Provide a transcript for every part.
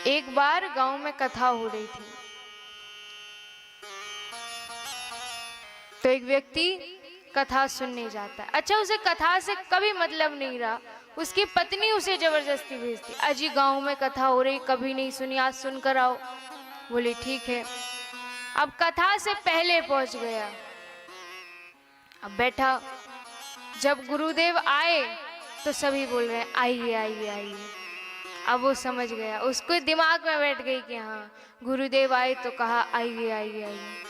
एक बार गांव में कथा हो रही थी, तो एक व्यक्ति कथा सुनने जाता है। अच्छा, उसे कथा से कभी मतलब नहीं रहा, उसकी पत्नी उसे जबरदस्ती भेजती, अजी गांव में कथा हो रही, कभी नहीं सुनी, आज सुनकर आओ। बोले ठीक है। अब कथा से पहले पहुंच गया, अब बैठा। जब गुरुदेव आए तो सभी बोल रहे हैं आइए आइए आइए। अब वो समझ गया, उसको दिमाग में बैठ गई कि हाँ गुरुदेव आए तो कहा आइए आइए आइए।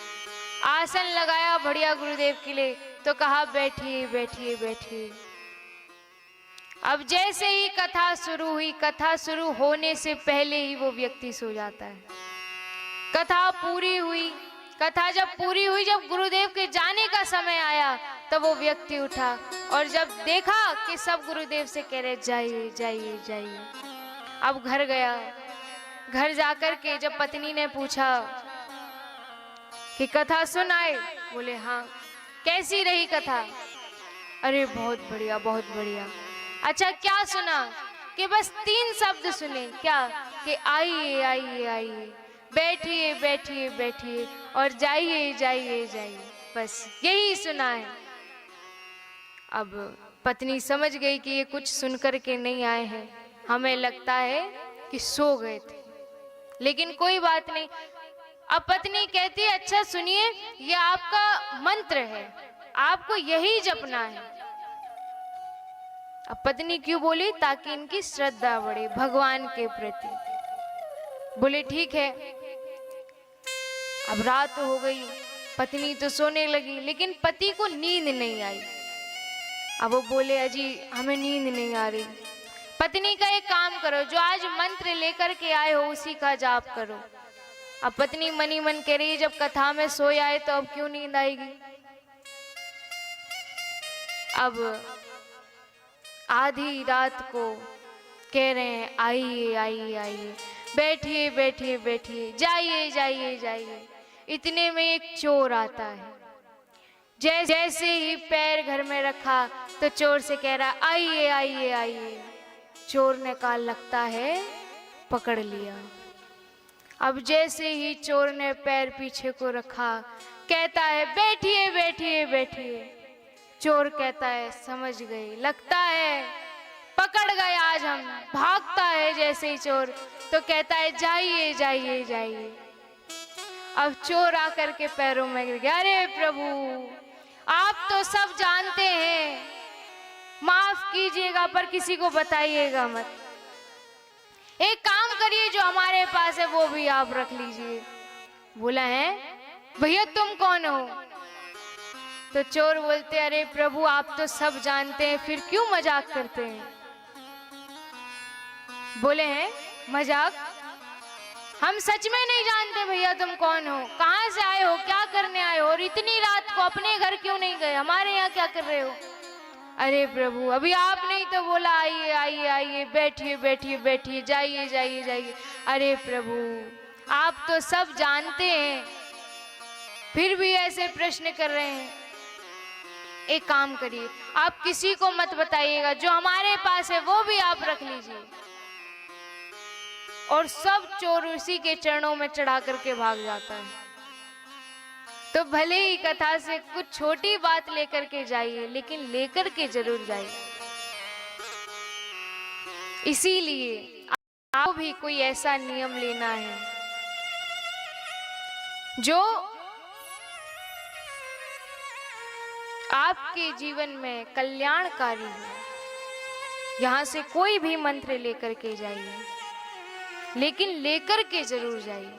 आसन लगाया बढ़िया गुरुदेव के लिए, तो कहा बैठिए बैठिए बैठिए। अब जैसे ही कथा शुरू हुई, कथा शुरू होने से पहले ही वो व्यक्ति सो जाता है। कथा पूरी हुई, कथा जब पूरी हुई, जब गुरुदेव के जाने का समय आया, तब वो व्यक्ति उठा और जब देखा कि सब गुरुदेव से कह रहे जाइए जाइए जाइए, अब घर गया। घर जाकर के जब पत्नी ने पूछा कि कथा सुन आए, बोले हाँ। कैसी रही कथा? अरे बहुत बढ़िया बहुत बढ़िया। अच्छा क्या सुना? कि बस 3 शब्द सुने। क्या? कि आइए आइए आइए, बैठिए बैठिए बैठिए और जाइए जाइए जाइए, बस यही सुना है। अब पत्नी समझ गई कि ये कुछ सुनकर के नहीं आए हैं, हमें लगता है कि सो गए थे, लेकिन कोई बात नहीं। अब पत्नी कहती है अच्छा सुनिए, ये आपका मंत्र है, आपको यही जपना है। अब पत्नी क्यों बोली? ताकि इनकी श्रद्धा बढ़े भगवान के प्रति। बोले ठीक है। अब रात हो गई, पत्नी तो सोने लगी, लेकिन पति को नींद नहीं आई। अब वो बोले अजी हमें नींद नहीं आ रही। पत्नी का एक काम करो, जो आज मंत्र लेकर के आए हो उसी का जाप करो। अब पत्नी मनी मन कह रही, जब कथा में सो आए तो अब क्यों नींद आएगी। अब आधी रात को कह रहे हैं आइए आइए आइए, बैठिए बैठिए बैठिए, जाइए जाइए जाइए। इतने में एक चोर आता है। जैसे ही पैर घर में रखा तो चोर से कह रहा आइए आइए आइए। चोर ने कहा लगता है पकड़ लिया। अब जैसे ही चोर ने पैर पीछे को रखा, कहता है बैठिए बैठिए बैठिए। चोर कहता है समझ गई, लगता है पकड़ गए आज हम। भागता है जैसे ही चोर, तो कहता है जाइए जाइए जाइए। अब चोर आकर के पैरों में गिर गया, अरे प्रभु आप तो सब जानते हैं, माफ कीजिएगा पर किसी को बताइएगा मत। एक काम करिए, जो हमारे पास है वो भी आप रख लीजिए। बोला है भैया तुम कौन हो? तो चोर बोलते अरे प्रभु आप तो सब जानते हैं, फिर क्यों मजाक करते हैं? बोले हैं मजाक? हम सच में नहीं जानते भैया तुम कौन हो, कहाँ से आए हो, क्या करने आए हो, और इतनी रात को अपने घर क्यों नहीं गए, हमारे यहाँ क्या कर रहे हो? अरे प्रभु अभी आपने ही तो बोला आइए आइए आइए, बैठिए बैठिए बैठिए, जाइए जाइए जाइए। अरे प्रभु आप तो सब जानते हैं, फिर भी ऐसे प्रश्न कर रहे हैं। एक काम करिए, आप किसी को मत बताइएगा, जो हमारे पास है वो भी आप रख लीजिए। और सब चोर उसी के चरणों में चढ़ा करके भाग जाता है। तो भले ही कथा से कुछ छोटी बात लेकर के जाइए, लेकिन लेकर के जरूर जाइए। इसीलिए आपको भी कोई ऐसा नियम लेना है जो आपके जीवन में कल्याणकारी हो। यहां से कोई भी मंत्र लेकर के जाइए, लेकिन लेकर के जरूर जाइए।